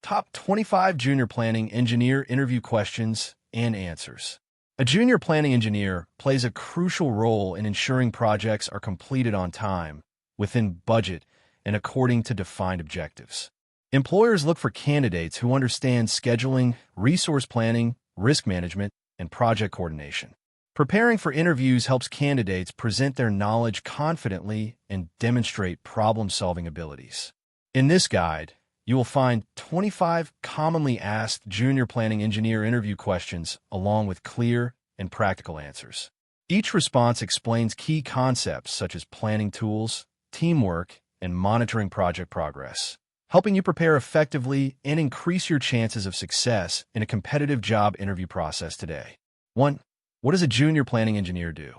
Top 25 Junior Planning Engineer Interview Questions and Answers. A junior planning engineer plays a crucial role in ensuring projects are completed on time, within budget, and according to defined objectives. Employers look for candidates who understand scheduling, resource planning, risk management, and project coordination. Preparing for interviews helps candidates present their knowledge confidently and demonstrate problem-solving abilities. In this guide, you will find 25 commonly asked junior planning engineer interview questions along with clear and practical answers. Each response explains key concepts such as planning tools, teamwork, and monitoring project progress, helping you prepare effectively and increase your chances of success in a competitive job interview process today. 1. What does a junior planning engineer do?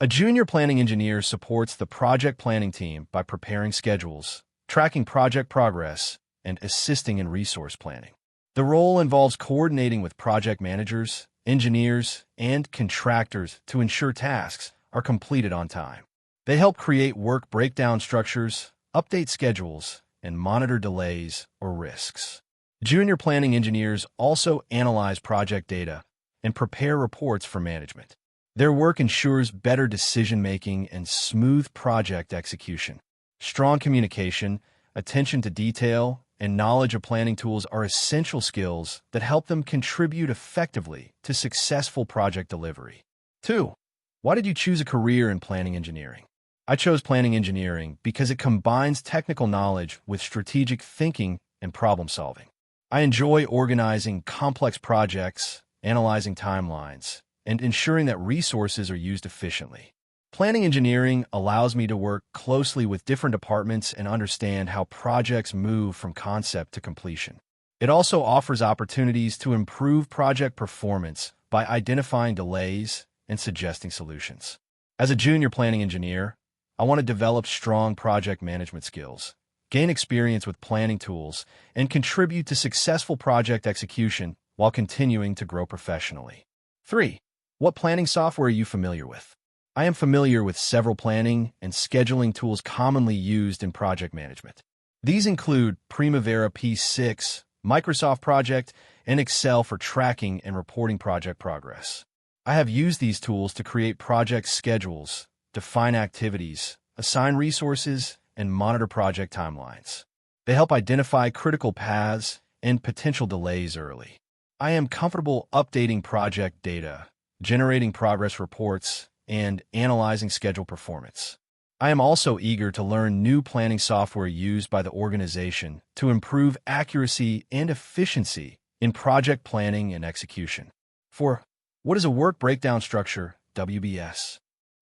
A junior planning engineer supports the project planning team by preparing schedules, tracking project progress, and assisting in resource planning. The role involves coordinating with project managers, engineers, and contractors to ensure tasks are completed on time. They help create work breakdown structures, update schedules, and monitor delays or risks. Junior planning engineers also analyze project data and prepare reports for management. Their work ensures better decision-making and smooth project execution. Strong communication, attention to detail, and knowledge of planning tools are essential skills that help them contribute effectively to successful project delivery. 2. Why did you choose a career in planning engineering? I chose planning engineering because it combines technical knowledge with strategic thinking and problem solving. I enjoy organizing complex projects, analyzing timelines, and ensuring that resources are used efficiently. Planning engineering allows me to work closely with different departments and understand how projects move from concept to completion. It also offers opportunities to improve project performance by identifying delays and suggesting solutions. As a junior planning engineer, I want to develop strong project management skills, gain experience with planning tools, and contribute to successful project execution while continuing to grow professionally. 3. What planning software are you familiar with? I am familiar with several planning and scheduling tools commonly used in project management. These include Primavera P6, Microsoft Project, and Excel for tracking and reporting project progress. I have used these tools to create project schedules, define activities, assign resources, and monitor project timelines. They help identify critical paths and potential delays early. I am comfortable updating project data, generating progress reports, and analyzing schedule performance. I am also eager to learn new planning software used by the organization to improve accuracy and efficiency in project planning and execution. 4. What is a work breakdown structure, WBS?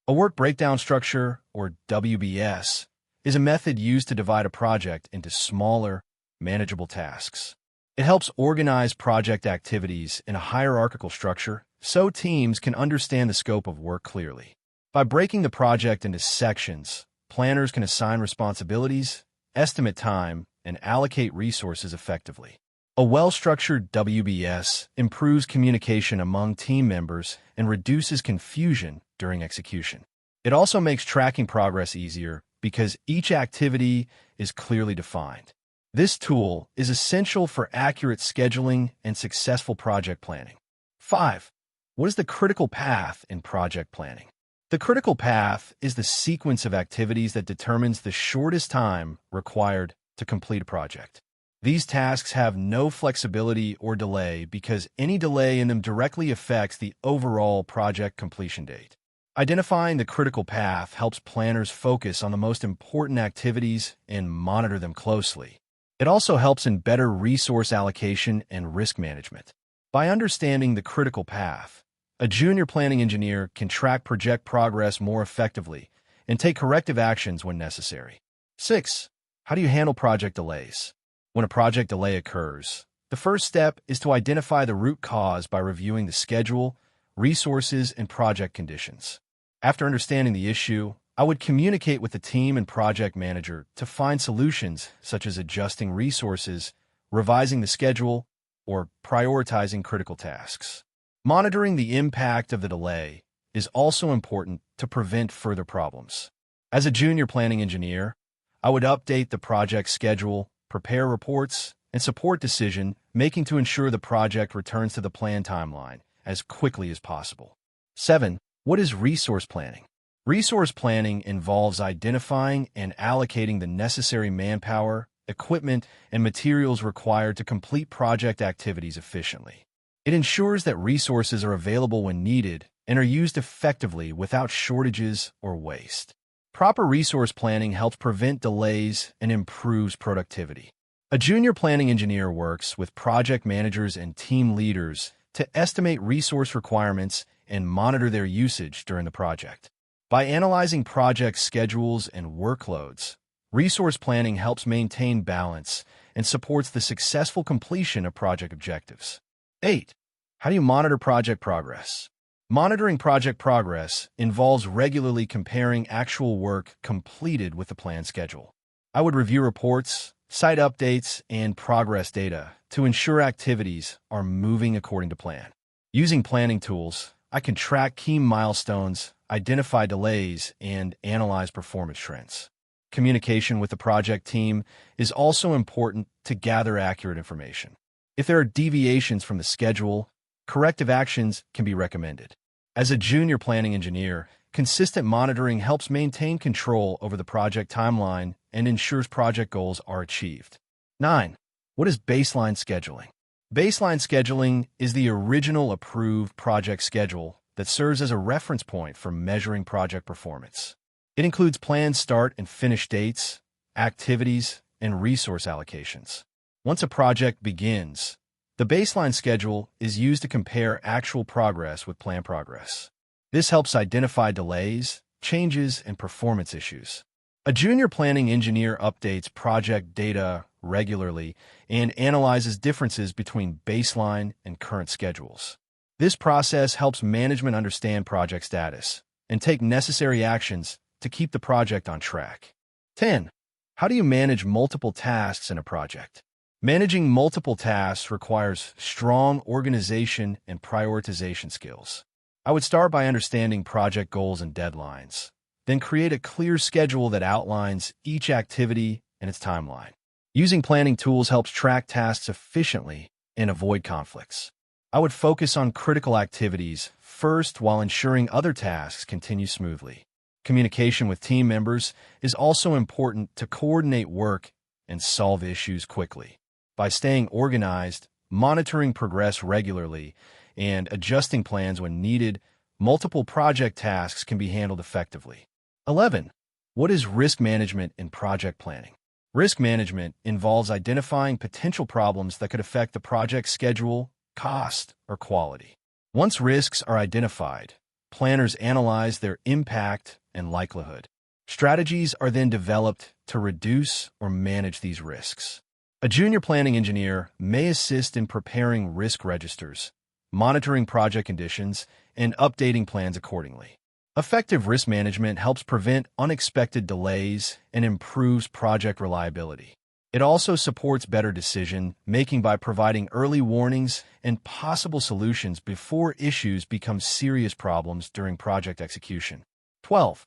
A work breakdown structure, or WBS, is a method used to divide a project into smaller, manageable tasks. It helps organize project activities in a hierarchical structure so teams can understand the scope of work clearly. By breaking the project into sections, planners can assign responsibilities, estimate time, and allocate resources effectively. A well-structured WBS improves communication among team members and reduces confusion during execution. It also makes tracking progress easier because each activity is clearly defined. This tool is essential for accurate scheduling and successful project planning. 5. What is the critical path in project planning? The critical path is the sequence of activities that determines the shortest time required to complete a project. These tasks have no flexibility or delay because any delay in them directly affects the overall project completion date. Identifying the critical path helps planners focus on the most important activities and monitor them closely. It also helps in better resource allocation and risk management. By understanding the critical path, a junior planning engineer can track project progress more effectively and take corrective actions when necessary. 6. How do you handle project delays? When a project delay occurs, the first step is to identify the root cause by reviewing the schedule, resources, and project conditions. After understanding the issue, I would communicate with the team and project manager to find solutions such as adjusting resources, revising the schedule, or prioritizing critical tasks. Monitoring the impact of the delay is also important to prevent further problems. As a junior planning engineer, I would update the project schedule, prepare reports, and support decision-making to ensure the project returns to the planned timeline as quickly as possible. 7. What is resource planning? Resource planning involves identifying and allocating the necessary manpower, equipment, and materials required to complete project activities efficiently. It ensures that resources are available when needed and are used effectively without shortages or waste. Proper resource planning helps prevent delays and improves productivity. A junior planning engineer works with project managers and team leaders to estimate resource requirements and monitor their usage during the project. By analyzing project schedules and workloads, resource planning helps maintain balance and supports the successful completion of project objectives. 8. How do you monitor project progress? Monitoring project progress involves regularly comparing actual work completed with the planned schedule. I would review reports, site updates, and progress data to ensure activities are moving according to plan. Using planning tools, I can track key milestones, identify delays, and analyze performance trends. Communication with the project team is also important to gather accurate information. If there are deviations from the schedule, corrective actions can be recommended. As a junior planning engineer, consistent monitoring helps maintain control over the project timeline and ensures project goals are achieved. 9. What is baseline scheduling? Baseline scheduling is the original approved project schedule that serves as a reference point for measuring project performance. It includes planned start and finish dates, activities, and resource allocations. Once a project begins, the baseline schedule is used to compare actual progress with planned progress. This helps identify delays, changes, and performance issues. A junior planning engineer updates project data regularly and analyzes differences between baseline and current schedules. This process helps management understand project status and take necessary actions to keep the project on track. 10. How do you manage multiple tasks in a project? Managing multiple tasks requires strong organization and prioritization skills. I would start by understanding project goals and deadlines, then create a clear schedule that outlines each activity and its timeline. Using planning tools helps track tasks efficiently and avoid conflicts. I would focus on critical activities first while ensuring other tasks continue smoothly. Communication with team members is also important to coordinate work and solve issues quickly. By staying organized, monitoring progress regularly, and adjusting plans when needed, multiple project tasks can be handled effectively. 11. What is risk management in project planning? Risk management involves identifying potential problems that could affect the project schedule, cost, or quality. Once risks are identified, planners analyze their impact and likelihood. Strategies are then developed to reduce or manage these risks. A junior planning engineer may assist in preparing risk registers, monitoring project conditions, and updating plans accordingly. Effective risk management helps prevent unexpected delays and improves project reliability. It also supports better decision-making by providing early warnings and possible solutions before issues become serious problems during project execution. 12.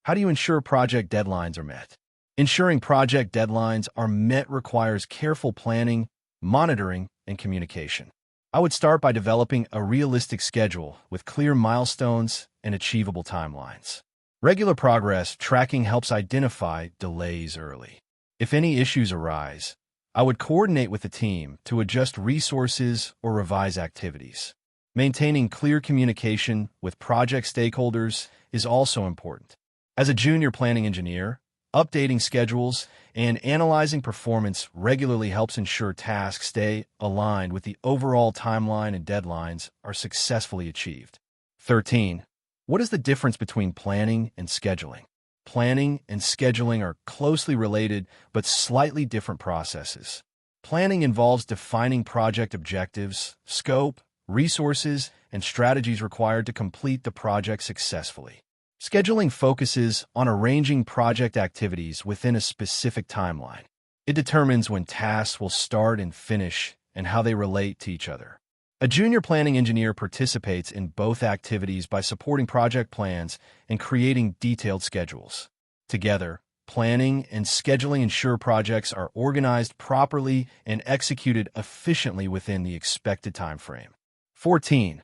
How do you ensure project deadlines are met? Ensuring project deadlines are met requires careful planning, monitoring, and communication. I would start by developing a realistic schedule with clear milestones and achievable timelines. Regular progress tracking helps identify delays early. If any issues arise, I would coordinate with the team to adjust resources or revise activities. Maintaining clear communication with project stakeholders is also important. As a junior planning engineer, updating schedules and analyzing performance regularly helps ensure tasks stay aligned with the overall timeline and deadlines are successfully achieved. 13. What is the difference between planning and scheduling? Planning and scheduling are closely related but slightly different processes. Planning involves defining project objectives, scope, resources, and strategies required to complete the project successfully. Scheduling focuses on arranging project activities within a specific timeline. It determines when tasks will start and finish and how they relate to each other. A junior planning engineer participates in both activities by supporting project plans and creating detailed schedules. Together, Planning and scheduling ensure projects are organized properly and executed efficiently within the expected time frame. 14.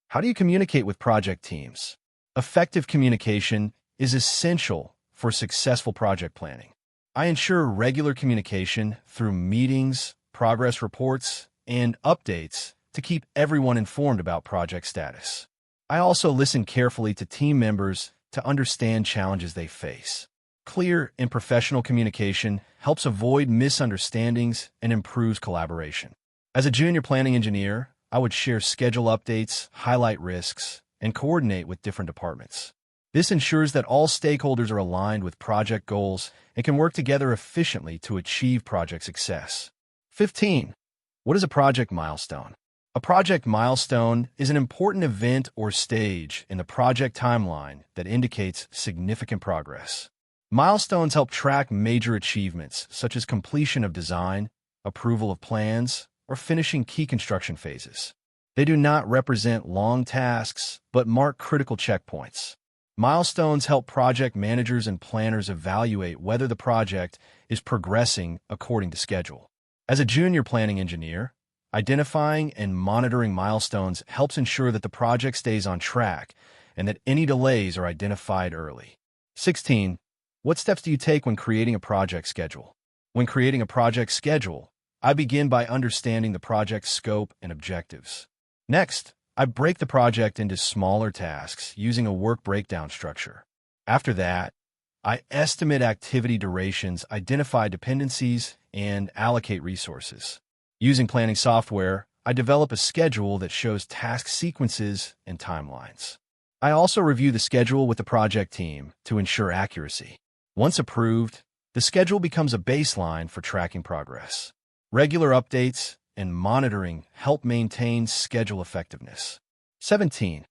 How do you communicate with project teams? Effective communication is essential for successful project planning. I ensure regular communication through meetings, progress reports, and updates to keep everyone informed about project status. I also listen carefully to team members to understand challenges they face. Clear and professional communication helps avoid misunderstandings and improves collaboration. As a junior planning engineer, I would share schedule updates, highlight risks, and coordinate with different departments. This ensures that all stakeholders are aligned with project goals and can work together efficiently to achieve project success. 15. What is a project milestone? A project milestone is an important event or stage in the project timeline that indicates significant progress. Milestones help track major achievements, such as completion of design, approval of plans, or finishing key construction phases. They do not represent long tasks, but mark critical checkpoints. Milestones help project managers and planners evaluate whether the project is progressing according to schedule. As a junior planning engineer, identifying and monitoring milestones helps ensure that the project stays on track and that any delays are identified early. 16. What steps do you take when creating a project schedule? When creating a project schedule, I begin by understanding the project's scope and objectives. Next, I break the project into smaller tasks using a work breakdown structure. After that, I estimate activity durations, identify dependencies, and allocate resources. Using planning software, I develop a schedule that shows task sequences and timelines. I also review the schedule with the project team to ensure accuracy. Once approved, the schedule becomes a baseline for tracking progress. Regular updates and monitoring help maintain schedule effectiveness. 17.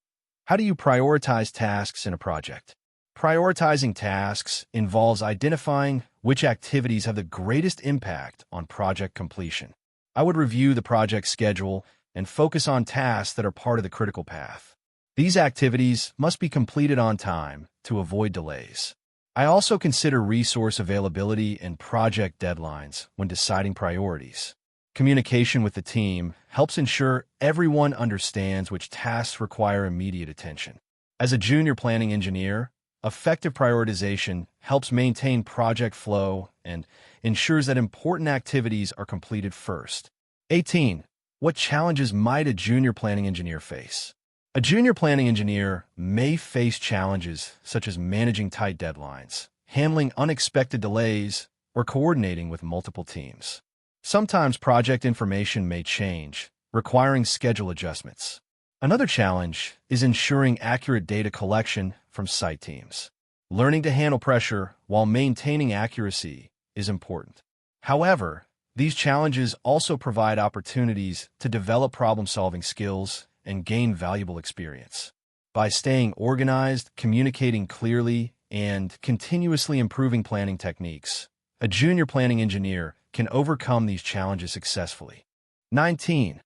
How do you prioritize tasks in a project? Prioritizing tasks involves identifying which activities have the greatest impact on project completion. I would review the project schedule and focus on tasks that are part of the critical path. These activities must be completed on time to avoid delays. I also consider resource availability and project deadlines when deciding priorities. Communication with the team helps ensure everyone understands which tasks require immediate attention. As a junior planning engineer, effective prioritization helps maintain project flow and ensures that important activities are completed first. 18. What challenges might a junior planning engineer face? A junior planning engineer may face challenges such as managing tight deadlines, handling unexpected delays, or coordinating with multiple teams. Sometimes project information may change, requiring schedule adjustments. Another challenge is ensuring accurate data collection from site teams. Learning to handle pressure while maintaining accuracy is important. However, these challenges also provide opportunities to develop problem-solving skills and gain valuable experience. By staying organized, communicating clearly, and continuously improving planning techniques, a junior planning engineer can overcome these challenges successfully. 19.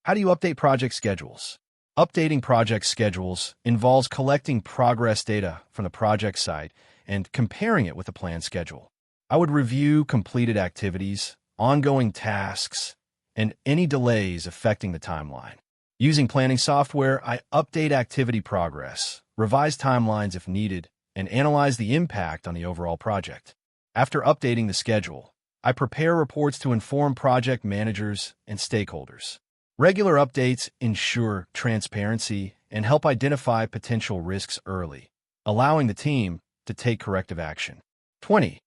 How do you update project schedules? Updating project schedules involves collecting progress data from the project site and comparing it with the planned schedule. I would review completed activities, ongoing tasks, and any delays affecting the timeline. Using planning software, I update activity progress, revise timelines if needed, and analyze the impact on the overall project. After updating the schedule, I prepare reports to inform project managers and stakeholders. Regular updates ensure transparency and help identify potential risks early, allowing the team to take corrective action. 20.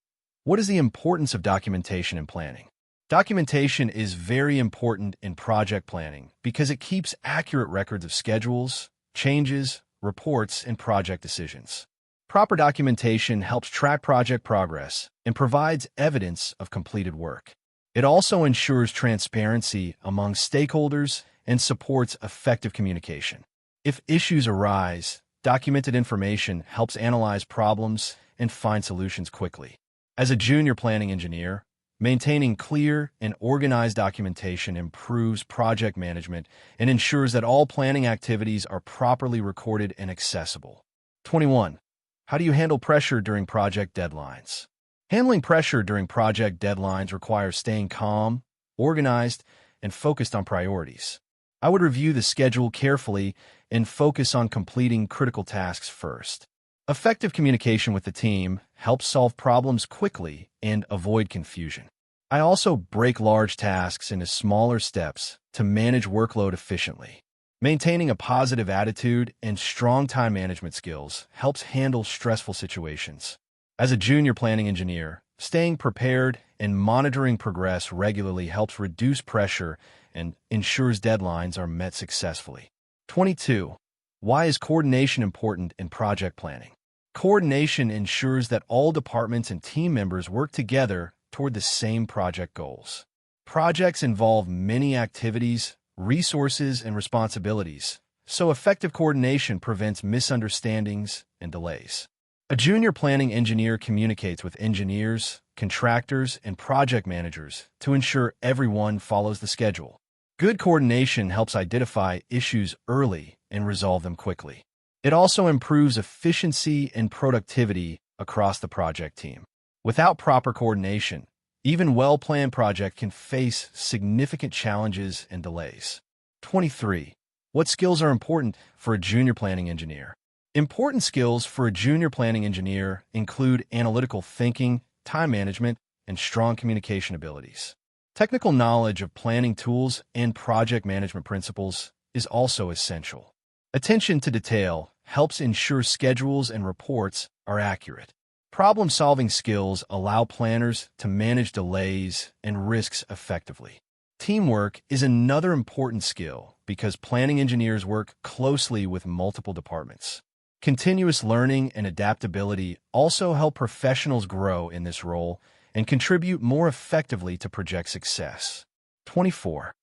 What is the importance of documentation in planning? Documentation is very important in project planning because it keeps accurate records of schedules, changes, reports, and project decisions. Proper documentation helps track project progress and provides evidence of completed work. It also ensures transparency among stakeholders and supports effective communication. If issues arise, documented information helps analyze problems and find solutions quickly. As a junior planning engineer, maintaining clear and organized documentation improves project management and ensures that all planning activities are properly recorded and accessible. 21. How do you handle pressure during project deadlines? Handling pressure during project deadlines requires staying calm, organized, and focused on priorities. I would review the schedule carefully and focus on completing critical tasks first. Effective communication with the team helps solve problems quickly and avoid confusion. I also break large tasks into smaller steps to manage workload efficiently. Maintaining a positive attitude and strong time management skills helps handle stressful situations. As a junior planning engineer, staying prepared and monitoring progress regularly helps reduce pressure and ensures deadlines are met successfully. 22. Why is coordination important in project planning? Coordination ensures that all departments and team members work together toward the same project goals. Projects involve many activities, resources, and responsibilities, so effective coordination prevents misunderstandings and delays. A junior planning engineer communicates with engineers, contractors, and project managers to ensure everyone follows the schedule. Good coordination helps identify issues early and resolve them quickly. It also improves efficiency and productivity across the project team. Without proper coordination, even well-planned projects can face significant challenges and delays. 23. What skills are important for a junior planning engineer? Important skills for a junior planning engineer include analytical thinking, time management, and strong communication abilities. Technical knowledge of planning tools and project management principles is also essential. Attention to detail helps ensure schedules and reports are accurate. Problem-solving skills allow planners to manage delays and risks effectively. Teamwork is another important skill because planning engineers work closely with multiple departments. Continuous learning and adaptability also help professionals grow in this role and contribute more effectively to project success. 24.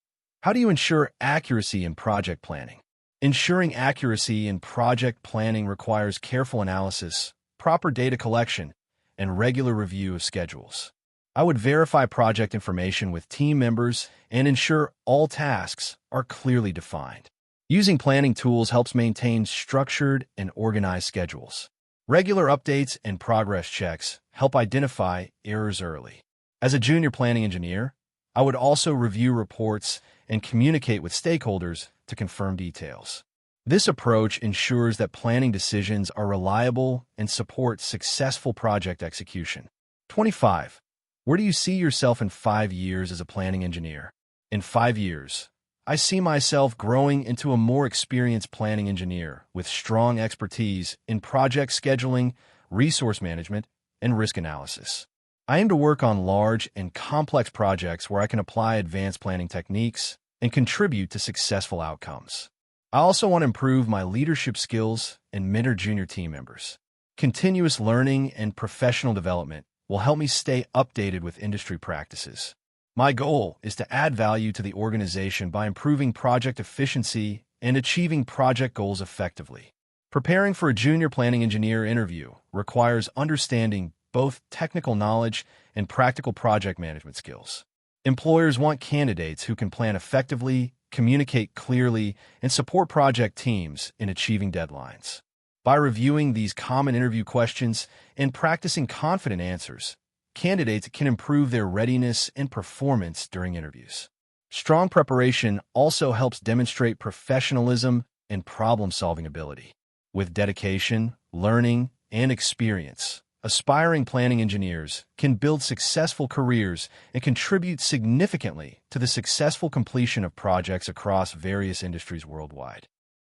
How do you ensure accuracy in project planning? Ensuring accuracy in project planning requires careful analysis, proper data collection, and regular review of schedules. I would verify project information with team members and ensure all tasks are clearly defined. Using planning tools helps maintain structured and organized schedules. Regular updates and progress checks help identify errors early. As a junior planning engineer, I would also review reports and communicate with stakeholders to confirm details. This approach ensures that planning decisions are reliable and support successful project execution. 25. Where do you see yourself in 5 years as a planning engineer? In 5 years, I see myself growing into a more experienced planning engineer with strong expertise in project scheduling, resource management, and risk analysis. I aim to work on large and complex projects where I can apply advanced planning techniques and contribute to successful outcomes. I also want to improve my leadership skills and mentor junior team members. Continuous learning and professional development will help me stay updated with industry practices. My goal is to add value to the organization by improving project efficiency and achieving project goals effectively. Preparing for a junior planning engineer interview requires understanding both technical knowledge and practical project management skills. Employers want candidates who can plan effectively, communicate clearly, and support project teams in achieving deadlines. By reviewing these common interview questions and practicing confident answers, candidates can improve their readiness and performance during interviews. Strong preparation also helps demonstrate professionalism and problem-solving ability. With dedication, learning, and experience, aspiring planning engineers can build successful careers and contribute significantly to the successful completion of projects across various industries worldwide.